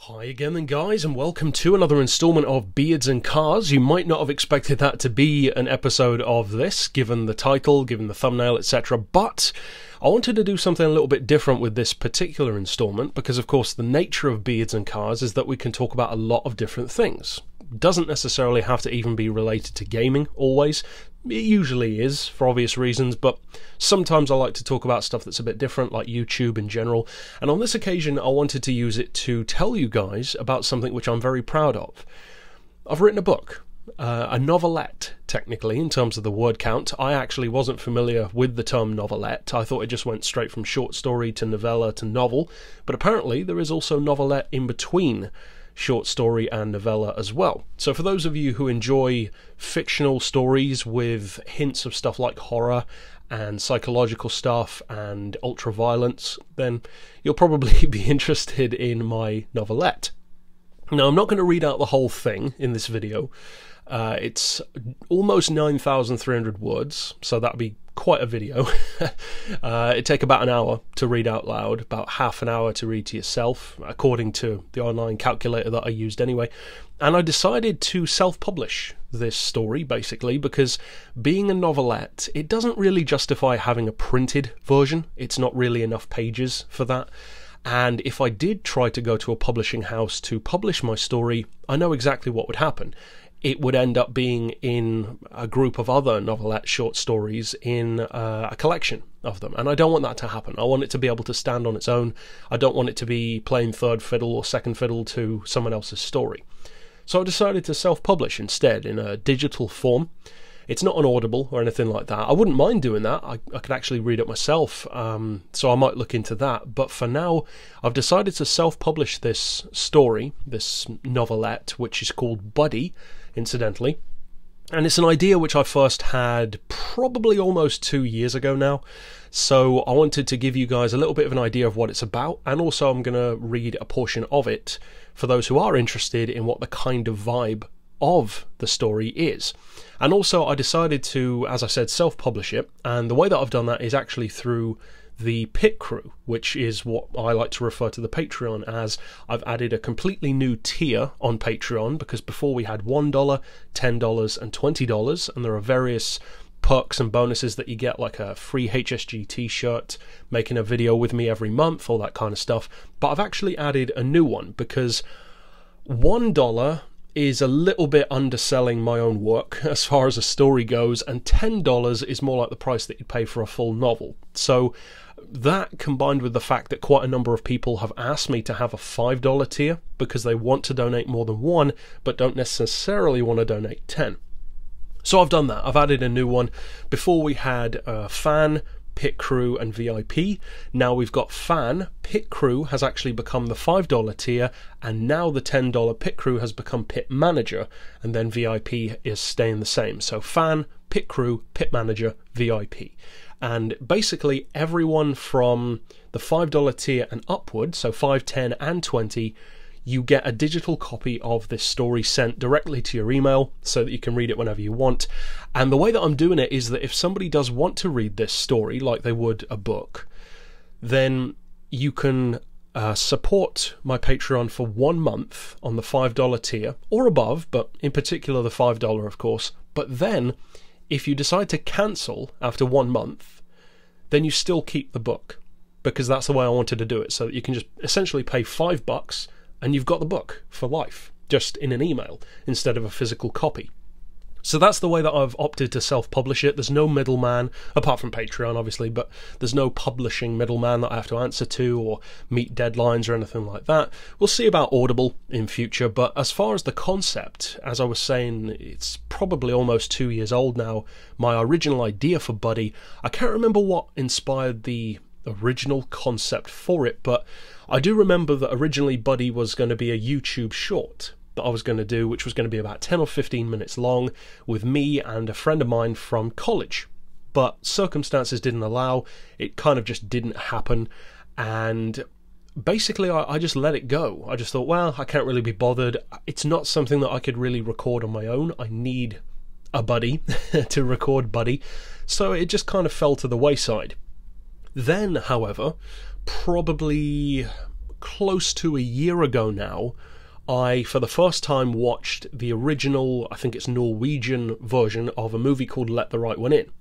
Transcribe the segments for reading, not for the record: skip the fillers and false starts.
Hi again then guys, and welcome to another installment of Beards and Cars. You might not have expected that to be an episode of this, given the title, given the thumbnail, etc. But I wanted to do something a little bit different with this particular installment, because of course the nature of Beards and Cars is that we can talk about a lot of different things. Doesn't necessarily have to even be related to gaming, always. It usually is, for obvious reasons, but sometimes I like to talk about stuff that's a bit different, like YouTube in general, and on this occasion I wanted to use it to tell you guys about something which I'm very proud of. I've written a book, a novelette, technically, in terms of the word count. I actually wasn't familiar with the term novelette. I thought it just went straight from short story to novella to novel, but apparently there is also novelette in between short story and novella as well. So for those of you who enjoy fictional stories with hints of stuff like horror and psychological stuff and ultra-violence, then you'll probably be interested in my novelette. Now, I'm not going to read out the whole thing in this video. It's almost 9,300 words, so that'd be quite a video. It'd take about an hour to read out loud, about half an hour to read to yourself, according to the online calculator that I used anyway. And I decided to self-publish this story, basically, because being a novelette, it doesn't really justify having a printed version. It's not really enough pages for that. And if I did try to go to a publishing house to publish my story, I know exactly what would happen. It would end up being in a group of other novelette short stories in a collection of them. And I don't want that to happen. I want it to be able to stand on its own. I don't want it to be playing third fiddle or second fiddle to someone else's story. So I decided to self-publish instead in a digital form. It's not on Audible or anything like that. I wouldn't mind doing that. I could actually read it myself, so I might look into that. But for now, I've decided to self-publish this story, this novelette, which is called Buddy, incidentally. And it's an idea which I first had probably almost 2 years ago now. So I wanted to give you guys a little bit of an idea of what it's about, and also I'm going to read a portion of it for those who are interested in what the kind of vibe of the story is. And also I decided to, as I said, self-publish it, and the way that I've done that is actually through the Pit Crew, which is what I like to refer to the Patreon as. I've added a completely new tier on Patreon, because before we had $1, $10 and $20, and there are various perks and bonuses that you get, like a free HSG t-shirt, making a video with me every month, all that kind of stuff. But I've actually added a new one, because $1 is a little bit underselling my own work as far as a story goes, and $10 is more like the price that you'd pay for a full novel. So that, combined with the fact that quite a number of people have asked me to have a $5 tier because they want to donate more than one but don't necessarily want to donate 10. So I've done that. I've added a new one. Before we had Fan, Pit Crew and VIP. Now we've got Fan. Pit Crew has actually become the $5 tier, and now the $10 Pit Crew has become Pit Manager, and then VIP is staying the same. So Fan, Pit Crew, Pit Manager, VIP. And basically everyone from the $5 tier and upward, so 5, 10 and 20, you get a digital copy of this story sent directly to your email so that you can read it whenever you want. And the way that I'm doing it is that if somebody does want to read this story like they would a book, then you can support my Patreon for 1 month on the $5 tier or above, but in particular the $5, of course. But then if you decide to cancel after 1 month, then you still keep the book, because that's the way I wanted to do it, so that you can just essentially pay $5 and you've got the book for life, just in an email instead of a physical copy. So that's the way that I've opted to self-publish it. There's no middleman, apart from Patreon obviously, but there's no publishing middleman that I have to answer to or meet deadlines or anything like that. We'll see about Audible in future, but as far as the concept, as I was saying, it's probably almost 2 years old now. My original idea for Buddy, I can't remember what inspired the original concept for it, but I do remember that originally Buddy was going to be a YouTube short that I was going to do, which was going to be about 10 or 15 minutes long, with me and a friend of mine from college. But circumstances didn't allow, it kind of just didn't happen, and basically I just let it go. I just thought, well, I can't really be bothered. It's not something that I could really record on my own. I need a buddy to record Buddy, so it just kind of fell to the wayside. Then, however, probably close to a year ago now, I, for the first time, watched the original, I think it's Norwegian version of a movie called Let the Right One In,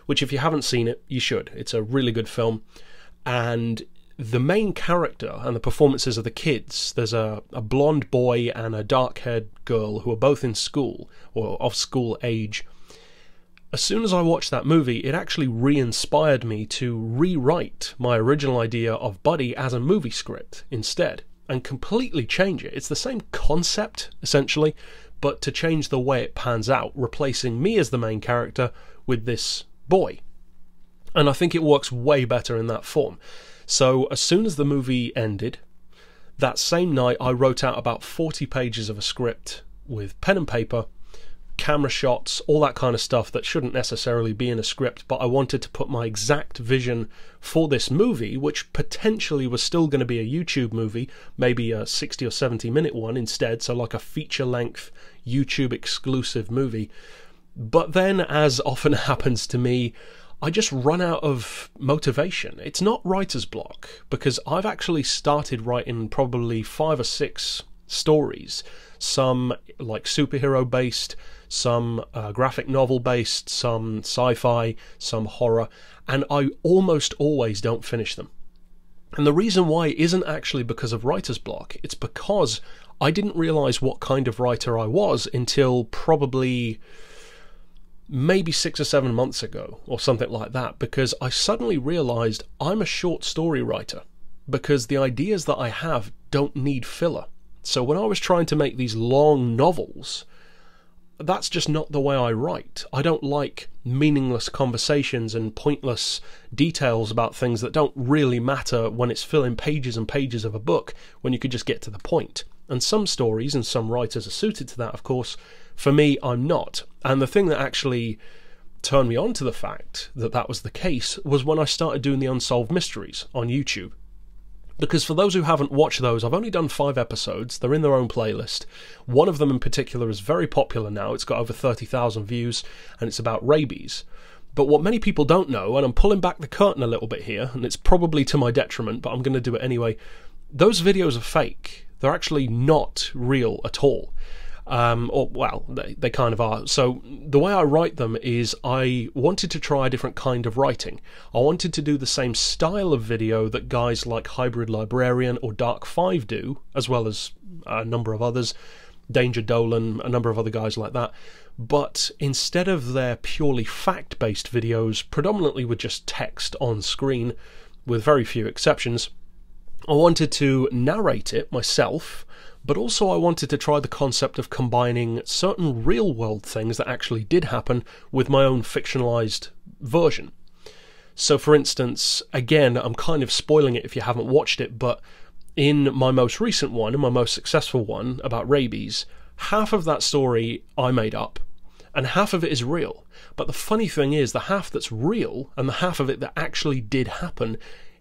which if you haven't seen it, you should. It's a really good film, and the main character and the performances of the kids, there's a blonde boy and a dark-haired girl who are both in school, or of school age. As soon as I watched that movie, it actually re-inspired me to rewrite my original idea of Buddy as a movie script instead, and completely change it. It's the same concept, essentially, but to change the way it pans out, replacing me as the main character with this boy. And I think it works way better in that form. So as soon as the movie ended, that same night I wrote out about 40 pages of a script with pen and paper, camera shots, all that kind of stuff that shouldn't necessarily be in a script, but I wanted to put my exact vision for this movie, which potentially was still going to be a YouTube movie, maybe a 60 or 70 minute one instead, so like a feature-length YouTube exclusive movie. But then, as often happens to me, I just run out of motivation. It's not writer's block, because I've actually started writing probably 5 or 6 stories, some like superhero based, some graphic novel based, some sci-fi, some horror, and I almost always don't finish them. And the reason why isn't actually because of writer's block, it's because I didn't realise what kind of writer I was until probably maybe 6 or 7 months ago, or something like that, because I suddenly realised I'm a short story writer, because the ideas that I have don't need filler. So when I was trying to make these long novels, that's just not the way I write. I don't like meaningless conversations and pointless details about things that don't really matter when it's filling pages and pages of a book, when you could just get to the point. And some stories and some writers are suited to that, of course. For me, I'm not. And the thing that actually turned me on to the fact that that was the case was when I started doing the Unsolved Mysteries on YouTube. Because for those who haven't watched those, I've only done 5 episodes. They're in their own playlist. One of them in particular is very popular now. It's got over 30,000 views, and it's about rabies. But what many people don't know, and I'm pulling back the curtain a little bit here, and it's probably to my detriment, but I'm going to do it anyway, those videos are fake. They're actually not real at all. They kind of are. So the way I write them is I wanted to try a different kind of writing. I wanted to do the same style of video that guys like Hybrid Librarian or Dark5 do, as well as a number of others, Danger Dolan, a number of other guys like that. But instead of their purely fact-based videos, predominantly with just text on screen, with very few exceptions, I wanted to narrate it myself, but also I wanted to try the concept of combining certain real-world things that actually did happen with my own fictionalized version. So for instance, again, I'm kind of spoiling it if you haven't watched it, but in my most recent one, and my most successful one, about rabies, half of that story I made up, and half of it is real. But the funny thing is, the half that's real, and the half of it that actually did happen,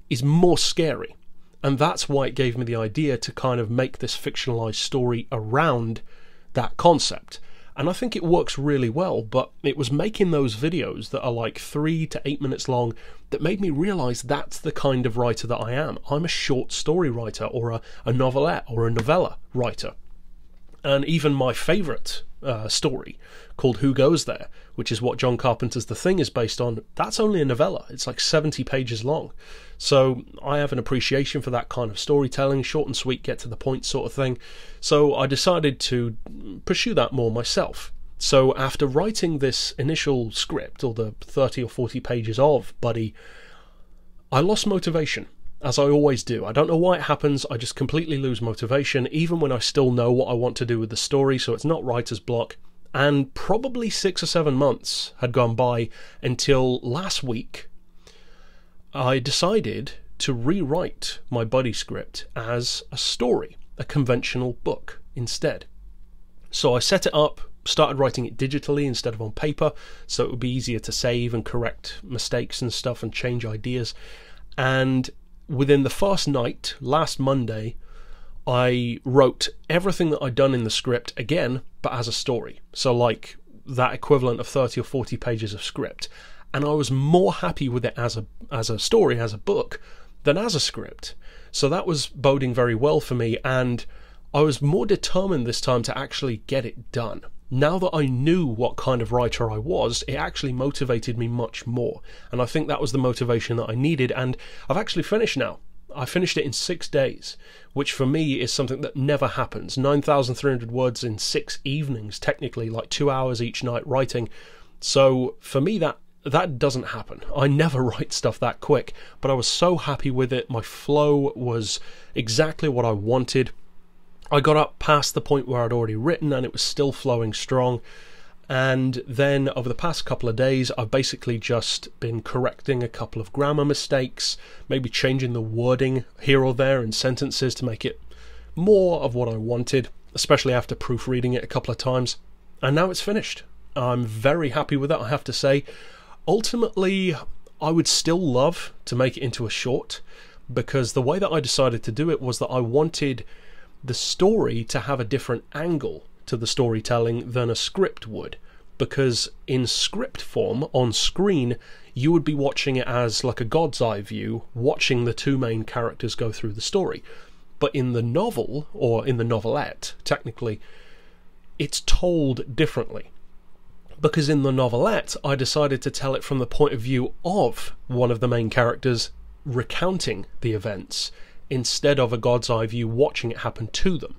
is more scary. And that's why it gave me the idea to kind of make this fictionalized story around that concept. And I think it works really well, but it was making those videos that are like 3 to 8 minutes long that made me realize that's the kind of writer that I am. I'm a short story writer, or a novelette, or a novella writer. And even my favourite story, called Who Goes There, which is what John Carpenter's The Thing is based on, that's only a novella. It's like 70 pages long. So I have an appreciation for that kind of storytelling, short and sweet, get to the point sort of thing. So I decided to pursue that more myself. So after writing this initial script, or the 30 or 40 pages of Buddy, I lost motivation. As I always do. I don't know why it happens, I just completely lose motivation, even when I still know what I want to do with the story, so it's not writer's block. And probably 6 or 7 months had gone by until last week I decided to rewrite my Buddy script as a story, a conventional book instead. So I set it up, started writing it digitally instead of on paper, so it would be easier to save and correct mistakes and stuff and change ideas. And within the first night, last Monday, I wrote everything that I'd done in the script again, but as a story. So like that equivalent of 30 or 40 pages of script. And I was more happy with it as a story, as a book, than as a script. So that was boding very well for me, and I was more determined this time to actually get it done. Now that I knew what kind of writer I was, it actually motivated me much more, and I think that was the motivation that I needed, and I've actually finished now. I finished it in 6 days, which for me is something that never happens. 9,300 words in 6 evenings, technically, like 2 hours each night writing. So for me, that doesn't happen. I never write stuff that quick, but I was so happy with it. My flow was exactly what I wanted. I got up past the point where I'd already written and it was still flowing strong. And then over the past couple of days, I've basically just been correcting a couple of grammar mistakes, maybe changing the wording here or there in sentences to make it more of what I wanted, especially after proofreading it a couple of times. And now it's finished. I'm very happy with it, I have to say. Ultimately, I would still love to make it into a short, because the way that I decided to do it was that I wanted the story to have a different angle to the storytelling than a script would, because in script form on screen you would be watching it as like a god's eye view, watching the two main characters go through the story. But in the novel, or in the novelette technically, it's told differently, because in the novelette I decided to tell it from the point of view of one of the main characters recounting the events, instead of a god's eye view watching it happen to them.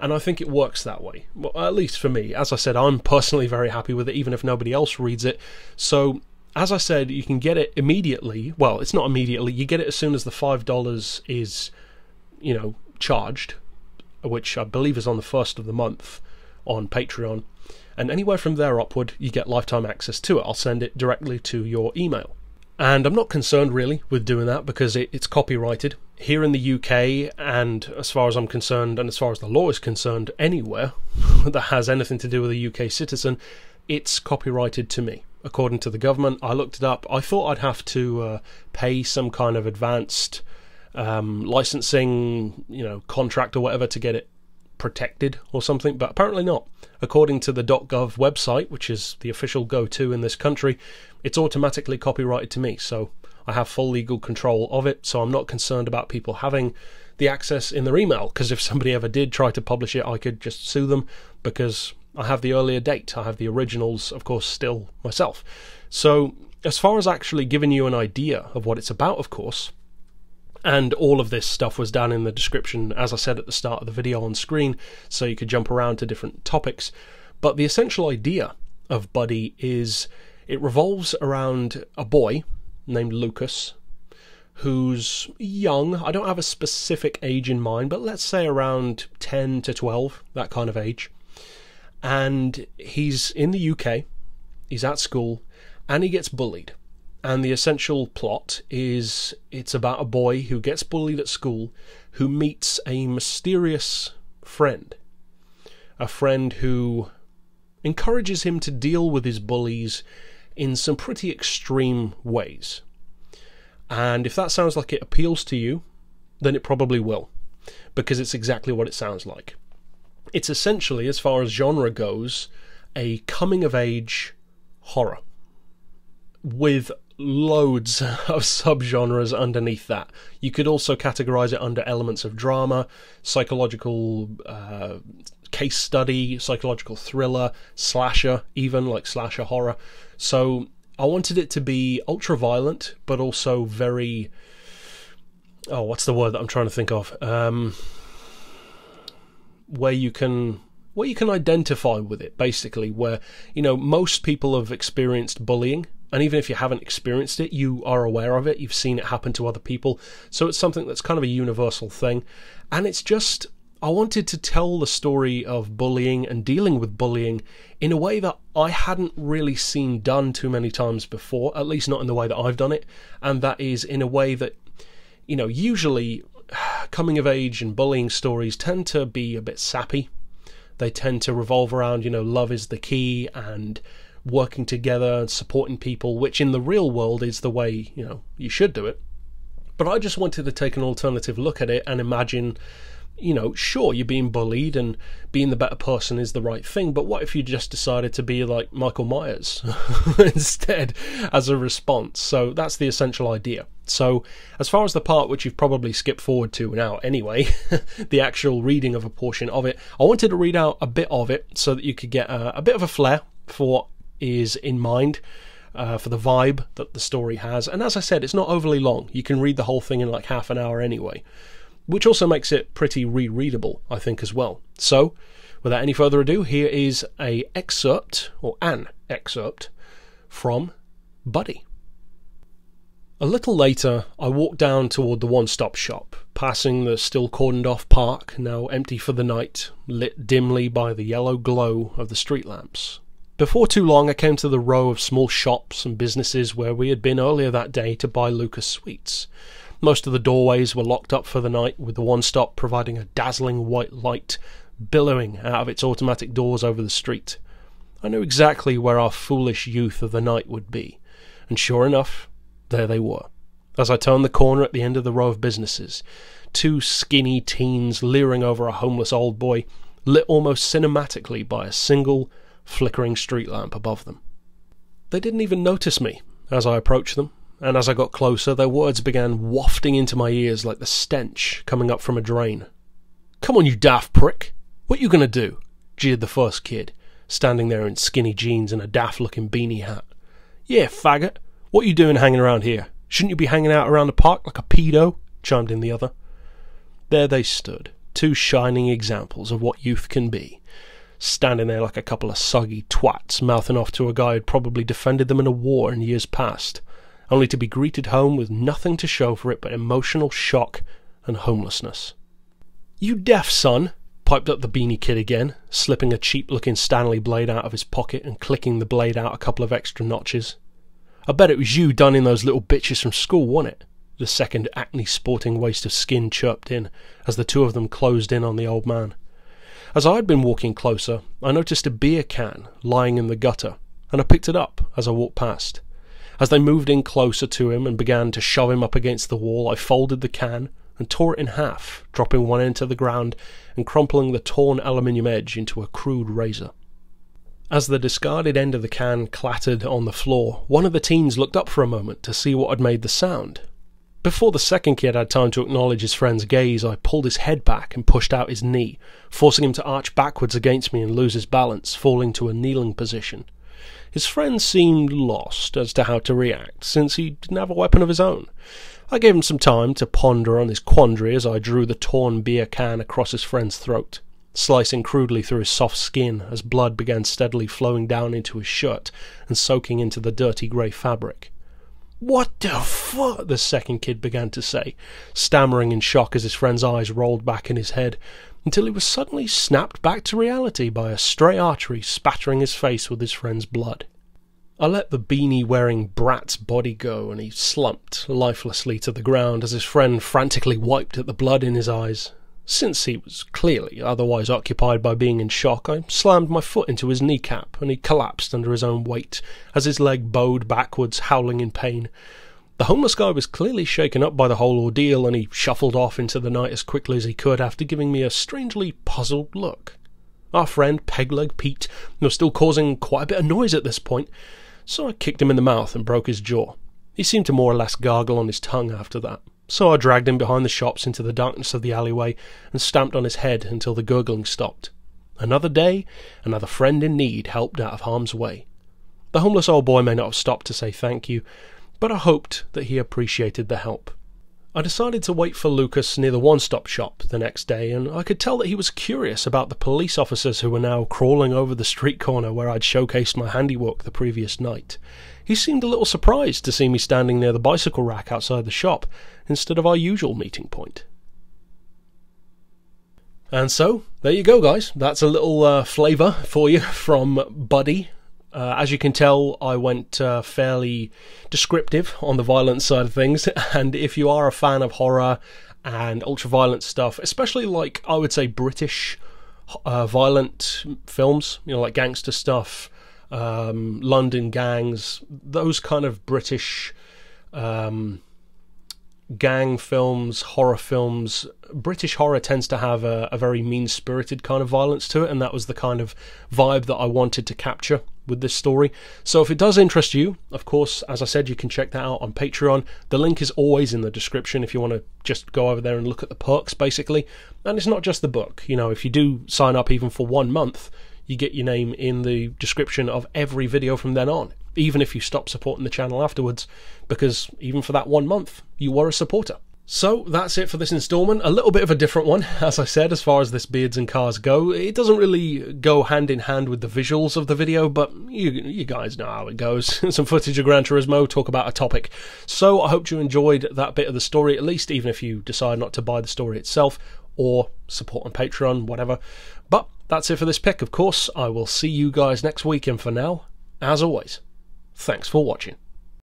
And I think it works that way, well, at least for me. As I said, I'm personally very happy with it, even if nobody else reads it. So, as I said, you can get it immediately. Well, it's not immediately. You get it as soon as the $5 is, charged, which I believe is on the 1st of the month on Patreon. And anywhere from there upward, you get lifetime access to it. I'll send it directly to your email. And I'm not concerned really with doing that, because it's copyrighted. Here in the UK, and as far as I'm concerned, and as far as the law is concerned, anywhere that has anything to do with a UK citizen, it's copyrighted to me. According to the government, I looked it up. I thought I'd have to pay some kind of advanced licensing, contract or whatever to get it protected or something, but apparently not. According to the .gov website, which is the official go-to in this country, it's automatically copyrighted to me, so I have full legal control of it, so I'm not concerned about people having the access in their email, because if somebody ever did try to publish it, I could just sue them, because I have the earlier date. I have the originals, of course, still myself. So as far as actually giving you an idea of what it's about, of course, and all of this stuff was down in the description, as I said at the start of the video on screen, so you could jump around to different topics. But the essential idea of Buddy is it revolves around a boy named Lucas, who's young. I don't have a specific age in mind, but let's say around 10 to 12, that kind of age. And he's in the UK, he's at school, and he gets bullied. And the essential plot is it's about a boy who gets bullied at school, who meets a mysterious friend. A friend who encourages him to deal with his bullies in some pretty extreme ways. And if that sounds like it appeals to you, then it probably will, because it's exactly what it sounds like. It's essentially, as far as genre goes, a coming-of-age horror, with loads of subgenres underneath that. You could also categorize it under elements of drama, psychological case study, psychological thriller, slasher, even like slasher horror. So I wanted it to be ultra violent, but also very, what's the word that I'm trying to think of? Where you can identify with it, basically, where, most people have experienced bullying. And even if you haven't experienced it, you are aware of it. You've seen it happen to other people. So it's something that's kind of a universal thing. And it's just, I wanted to tell the story of bullying and dealing with bullying in a way that I hadn't really seen done too many times before, at least not in the way that I've done it. And that is in a way that, usually coming of age and bullying stories tend to be a bit sappy. They tend to revolve around, love is the key and working together and supporting people, which in the real world is the way, you should do it. But I just wanted to take an alternative look at it and imagine, sure, you're being bullied and being the better person is the right thing, but what if you just decided to be like Michael Myers instead as a response? So that's the essential idea. So, as far as the part which you've probably skipped forward to now anyway, the actual reading of a portion of it, I wanted to read out a bit of it so that you could get a bit of a flair for what is in mind, for the vibe that the story has. And as I said, it's not overly long. You can read the whole thing in like half an hour anyway, which also makes it pretty rereadable, I think, as well. So, without any further ado, here is an excerpt from Buddy. A little later, I walked down toward the one-stop shop, passing the still cordoned-off park, now empty for the night, lit dimly by the yellow glow of the street lamps. Before too long, I came to the row of small shops and businesses where we had been earlier that day to buy Lucas sweets. Most of the doorways were locked up for the night, with the one-stop providing a dazzling white light billowing out of its automatic doors over the street. I knew exactly where our foolish youth of the night would be, and sure enough, there they were. As I turned the corner at the end of the row of businesses, two skinny teens leering over a homeless old boy, lit almost cinematically by a single flickering street lamp above them. They didn't even notice me as I approached them, and as I got closer, their words began wafting into my ears like the stench coming up from a drain. "Come on, you daft prick! What you gonna do?" jeered the first kid, standing there in skinny jeans and a daft-looking beanie hat. "Yeah, faggot! What you doing hanging around here? Shouldn't you be hanging out around the park like a pedo?" chimed in the other. There they stood, two shining examples of what youth can be, standing there like a couple of soggy twats, mouthing off to a guy who'd probably defended them in a war in years past, only to be greeted home with nothing to show for it but emotional shock and homelessness. "You deaf, son?" piped up the beanie kid again, slipping a cheap-looking Stanley blade out of his pocket and clicking the blade out a couple of extra notches. "I bet it was you dunning those little bitches from school, wasn't it?" the second acne-sporting waste of skin chirped in, as the two of them closed in on the old man. As I had been walking closer, I noticed a beer can lying in the gutter, and I picked it up as I walked past. As they moved in closer to him and began to shove him up against the wall, I folded the can and tore it in half, dropping one end to the ground and crumpling the torn aluminium edge into a crude razor. As the discarded end of the can clattered on the floor, one of the teens looked up for a moment to see what had made the sound. Before the second kid had time to acknowledge his friend's gaze, I pulled his head back and pushed out his knee, forcing him to arch backwards against me and lose his balance, falling to a kneeling position. His friend seemed lost as to how to react, since he didn't have a weapon of his own. I gave him some time to ponder on his quandary as I drew the torn beer can across his friend's throat, slicing crudely through his soft skin as blood began steadily flowing down into his shirt and soaking into the dirty grey fabric. "What the fuck?" the second kid began to say, stammering in shock as his friend's eyes rolled back in his head, until he was suddenly snapped back to reality by a stray artery spattering his face with his friend's blood. I let the beanie-wearing brat's body go, and he slumped lifelessly to the ground as his friend frantically wiped at the blood in his eyes. Since he was clearly otherwise occupied by being in shock, I slammed my foot into his kneecap, and he collapsed under his own weight as his leg bowed backwards, howling in pain. The homeless guy was clearly shaken up by the whole ordeal, and he shuffled off into the night as quickly as he could after giving me a strangely puzzled look. Our friend, Pegleg Pete, was still causing quite a bit of noise at this point, so I kicked him in the mouth and broke his jaw. He seemed to more or less gargle on his tongue after that, so I dragged him behind the shops into the darkness of the alleyway and stamped on his head until the gurgling stopped. Another day, another friend in need helped out of harm's way. The homeless old boy may not have stopped to say thank you, but I hoped that he appreciated the help. I decided to wait for Lucas near the one-stop shop the next day, and I could tell that he was curious about the police officers who were now crawling over the street corner where I'd showcased my handiwork the previous night. He seemed a little surprised to see me standing near the bicycle rack outside the shop, instead of our usual meeting point. And so, there you go, guys. That's a little flavour for you from Buddy. As you can tell, I went fairly descriptive on the violent side of things, and if you are a fan of horror and ultra-violent stuff, especially like, I would say, British violent films, you know, like gangster stuff, London gangs, those kind of British gang films, horror films, British horror tends to have a very mean-spirited kind of violence to it, and that was the kind of vibe that I wanted to capture with this story. So if it does interest you, of course, as I said, you can check that out on Patreon. The link is always in the description if you want to just go over there and look at the perks, basically. And it's not just the book. You know, if you do sign up even for 1 month, you get your name in the description of every video from then on, even if you stop supporting the channel afterwards, because even for that 1 month, you were a supporter. So that's it for this installment. A little bit of a different one, as I said, as far as this Beards and Cars go. It doesn't really go hand in hand with the visuals of the video, but you guys know how it goes. Some footage of Gran Turismo, talk about a topic. So I hope you enjoyed that bit of the story, at least, even if you decide not to buy the story itself or support on Patreon, whatever. But that's it for this pick, of course. I will see you guys next week, and for now, as always, thanks for watching.